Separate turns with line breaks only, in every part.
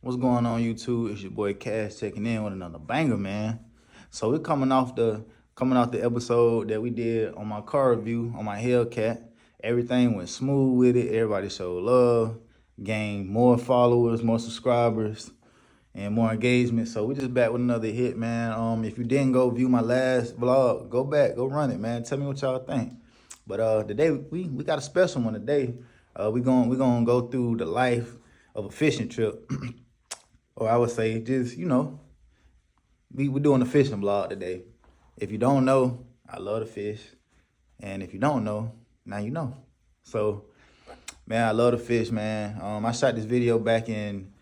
What's going on, YouTube? It's your boy Cash checking in with another banger, man. So we're coming off the episode that we did on my car review on my Hellcat. Everything went smooth with it. Everybody showed love, gained more followers, more subscribers, and more engagement. So we just back with another hit, man. If you didn't go view my last vlog, go back, go run it, man. Tell me what y'all think. But today we got a special one today. We gonna go through the life of a fishing trip. Or I would say just, we're doing a fishing vlog today. If you don't know, I love to fish. And if you don't know, now you know. So, man, I love to fish, man. I shot this video back in,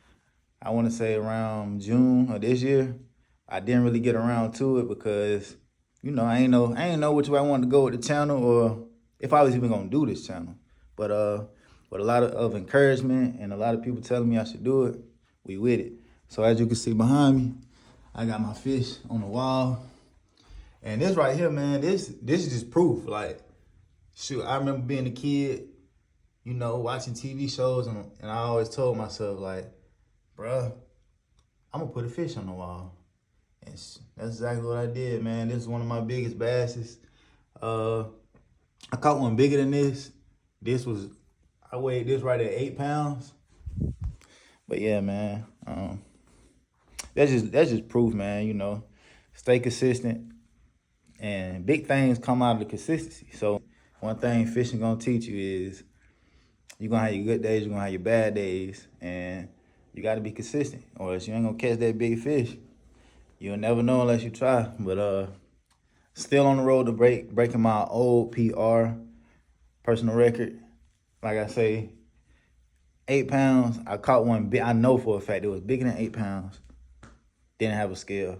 I want to say around June of this year. I didn't really get around to it because, I ain't know which way I wanted to go with the channel or if I was even gonna do this channel. But with a lot of encouragement and a lot of people telling me I should do it, we with it. So as you can see behind me, I got my fish on the wall. And this right here, man, this is just proof. Like, shoot, I remember being a kid, watching TV shows, and I always told myself, like, bruh, I'm gonna put a fish on the wall. And that's exactly what I did, man. This is one of my biggest basses. I caught one bigger than this. I weighed this right at 8 pounds. But yeah, man, that's just proof, man. Stay consistent, and big things come out of the consistency. So one thing fishing gonna teach you is you're gonna have your good days, you're gonna have your bad days, and you gotta be consistent, or else you ain't gonna catch that big fish. You'll never know unless you try. But still on the road to breaking my old PR personal record. Like I say, 8 pounds. I caught one big. I know for a fact it was bigger than 8 pounds. Didn't have a scale.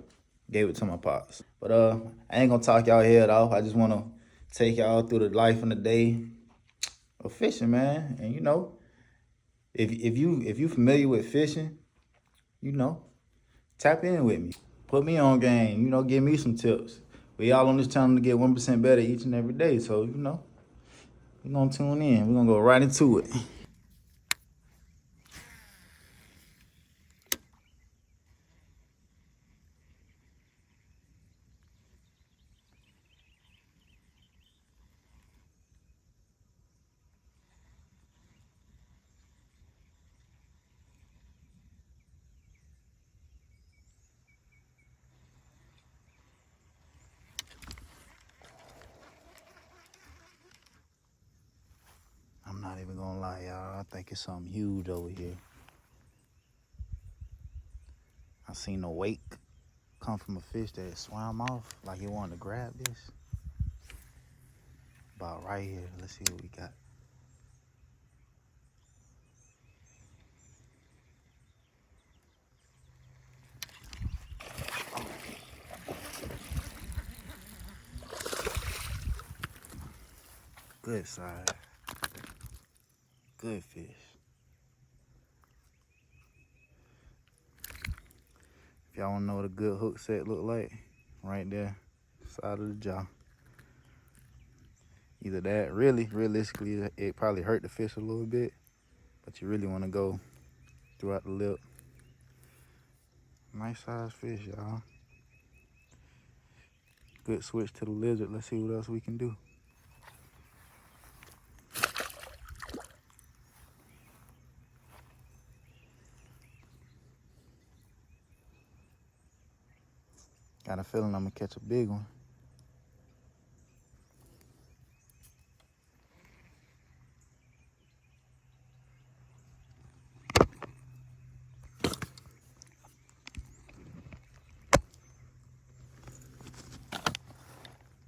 Gave it to my pops. But I ain't gonna talk y'all head off. I just wanna take y'all through the life and the day of fishing, man. And if you familiar with fishing, tap in with me. Put me on game. Give me some tips. We all on this channel to get 1% better each and every day. So we're gonna tune in. We're gonna go right into it. I'm not even gonna lie, y'all. I think it's something huge over here. I seen a wake come from a fish that swam off like he wanted to grab this. About right here. Let's see what we got. Good size. Good fish. If y'all wanna know what a good hook set look like, right there, side of the jaw. Either that, realistically, it probably hurt the fish a little bit, but you really wanna go throughout the lip. Nice size fish, y'all. Good switch to the lizard. Let's see what else we can do. Got a feeling I'm gonna catch a big one.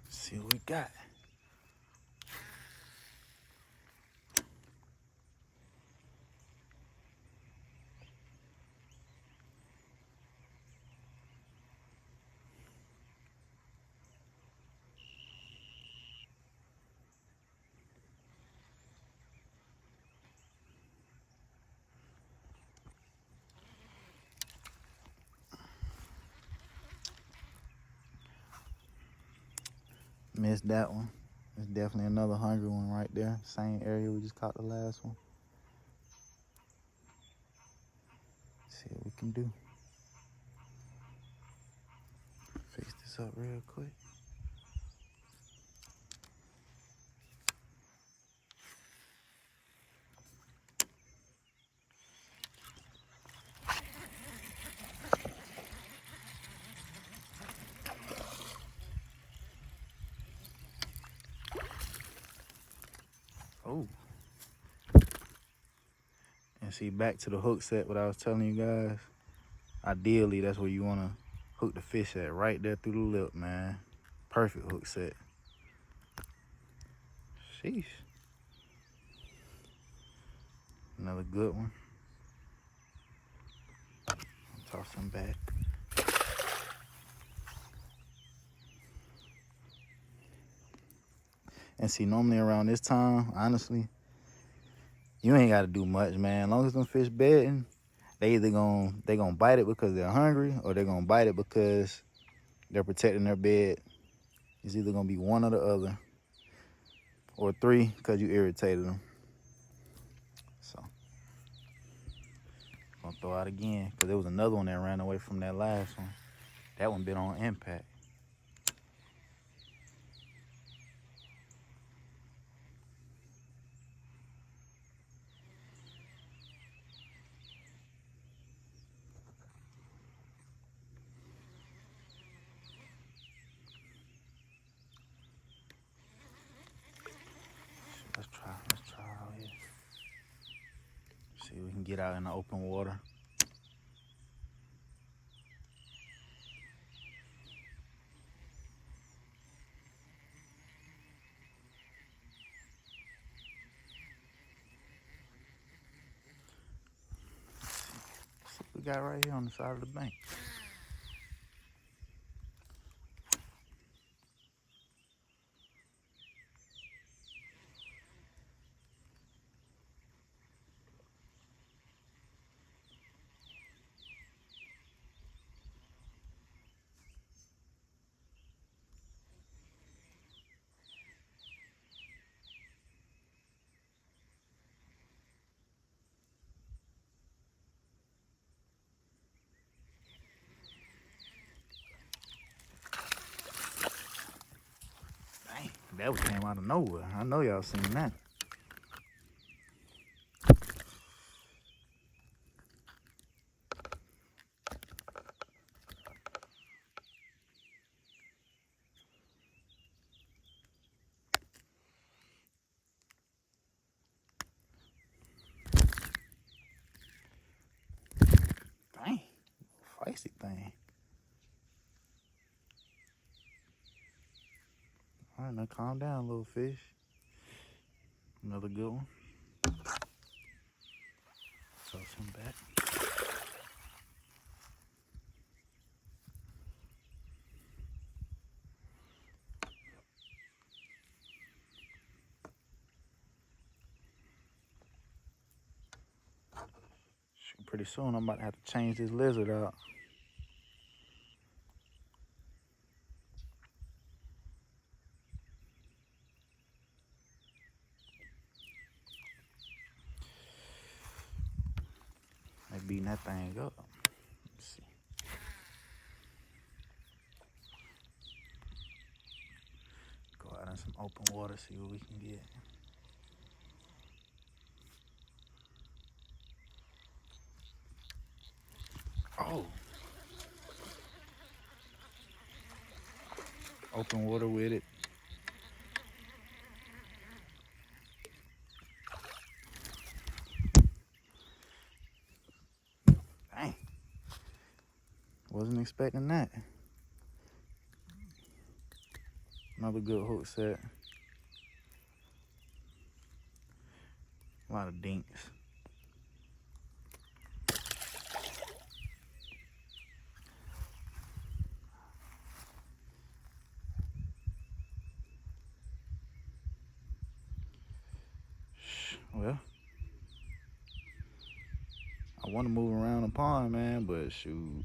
Let's see what we got. Missed that one. There's definitely another hungry one right there. Same area we just caught the last one. See what we can do. Fix this up real quick. Oh. And see, back to the hook set, what I was telling you guys. Ideally, that's where you want to hook the fish at, right there through the lip, man. Perfect hook set. Sheesh. Another good one. Toss them back. And see, normally around this time, honestly, you ain't got to do much, man. As long as them fish bedding, they either gonna bite it because they're hungry, or they're gonna bite it because they're protecting their bed. It's either gonna be one or the other, or three because you irritated them. So I'm gonna throw out again because there was another one that ran away from that last one. That one bit on impact. Let's try out here. See if we can get out in the open water. See what we got right here on the side of the bank. That one came out of nowhere. I know y'all seen that. Dang, feisty thing. All right, now calm down, little fish. Another good one. Toss him back. Pretty soon I'm about to have to change this lizard out. They beating that thing up. Let's see. Go out in some open water, see what we can get. Oh. Open water with it. Dang. Wasn't expecting that. Another good hook set. A lot of dinks. Well, I want to move around the pond, man, but shoot.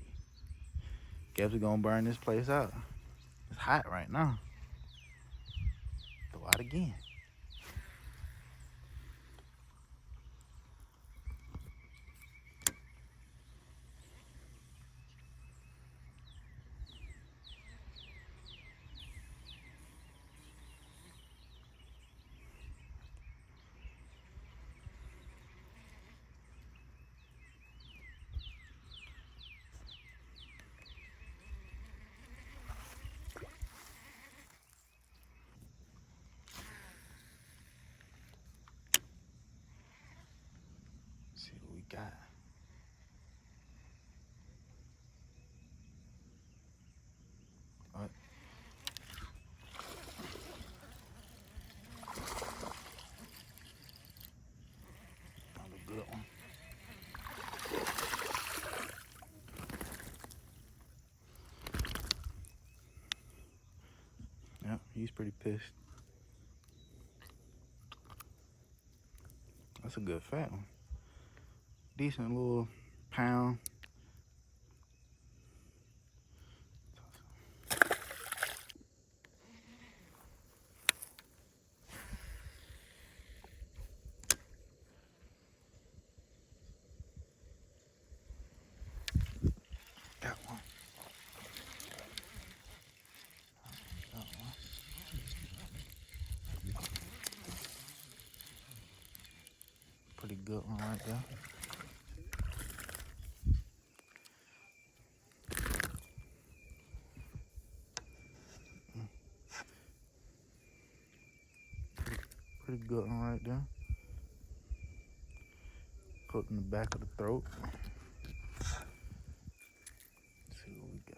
Guess we're gonna burn this place out. It's hot right now. Throw out again. got? What? Another good one. Yep, he's pretty pissed. That's a good fat one. Decent little pound. Got one. Got one. Pretty good one right there. Pretty good one right there. Put in the back of the throat. Let's see what we got.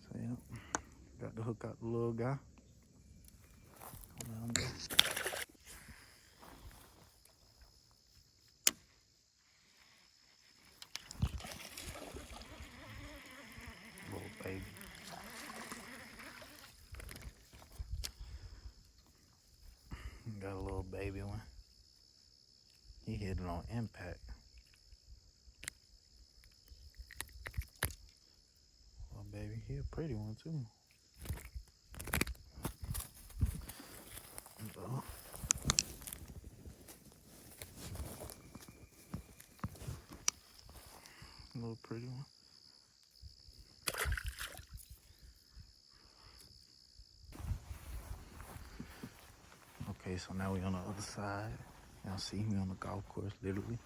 So yeah, got to hook out the little guy. Let him go. Little baby. Got a little baby one. He hit it on impact. Little baby, he a pretty one too. Little pretty one. Okay, so now we on the other side. Y'all see me on the golf course, literally.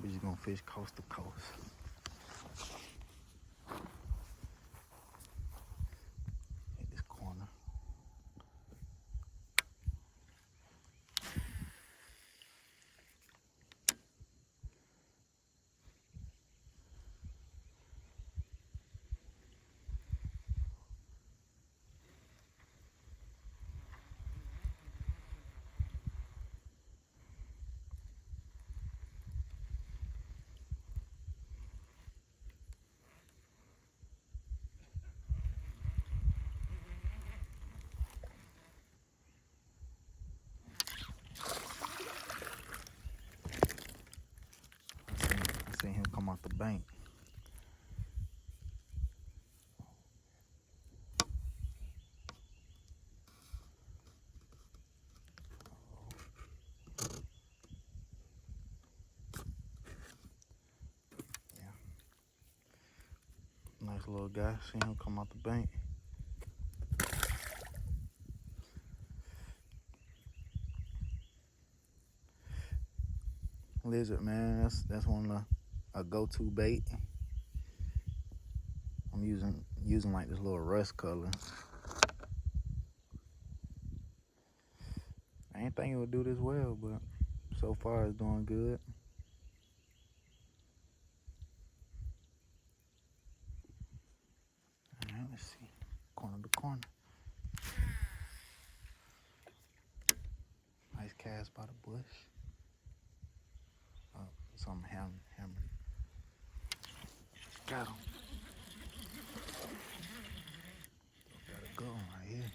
We're just gonna fish coast to coast. Hit this corner. I seen him come off the bank. Nice little guy. Seen him come out the bank. Lizard, man. That's one of a go-to bait. I'm using like this little rust color. I ain't think it would do this well, but so far it's doing good. All right, let's see. Corner to corner. Nice cast by the bush. Something hammered. Got him. Got a good one right here.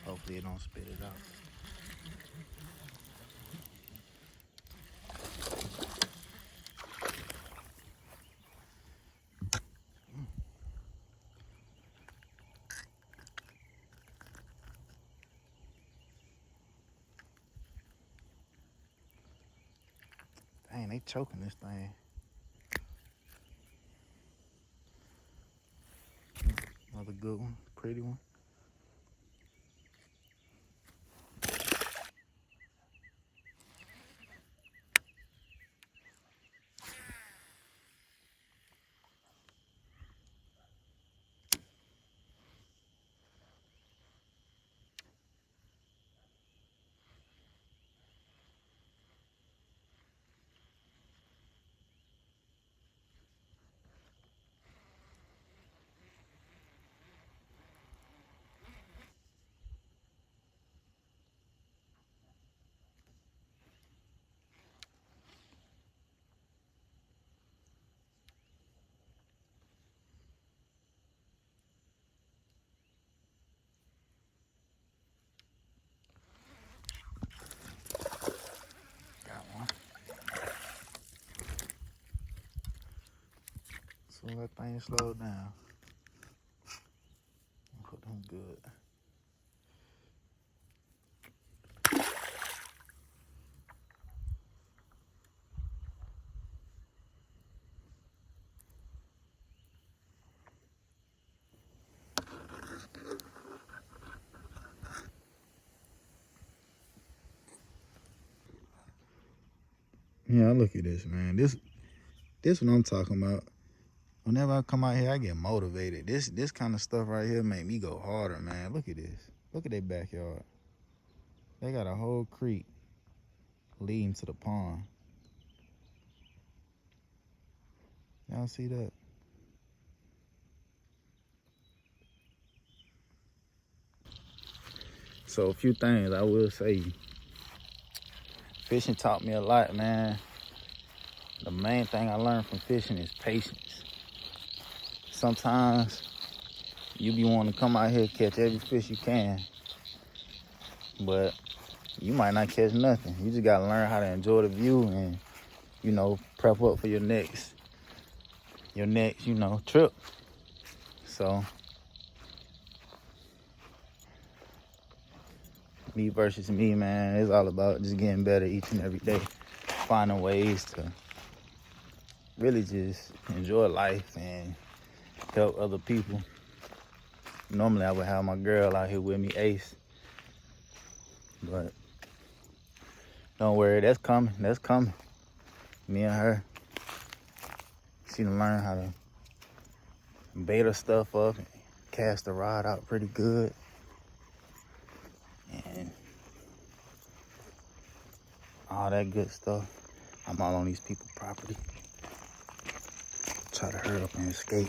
Hopefully it don't spit it out. Dang, they choking this thing. Another good one, pretty one. Soon that thing slow down. Put them good. Yeah, look at this, man. This what I'm talking about. Whenever I come out here, I get motivated. This kind of stuff right here make me go harder, man. Look at this. Look at their backyard. They got a whole creek leading to the pond. Y'all see that? So a few things I will say. Fishing taught me a lot, man. The main thing I learned from fishing is patience. Sometimes you be wanting to come out here catch every fish you can, but you might not catch nothing. You just gotta learn how to enjoy the view and, you know, prep up for your next, trip. So, me versus me, man, it's all about just getting better each and every day, finding ways to really just enjoy life and help other people. Normally I would have my girl out here with me, Ace, but don't worry, that's coming. Me and her, she done learn how to bait her stuff up and cast the rod out pretty good. And all that good stuff. I'm all on these people's property. Try to hurry up and escape.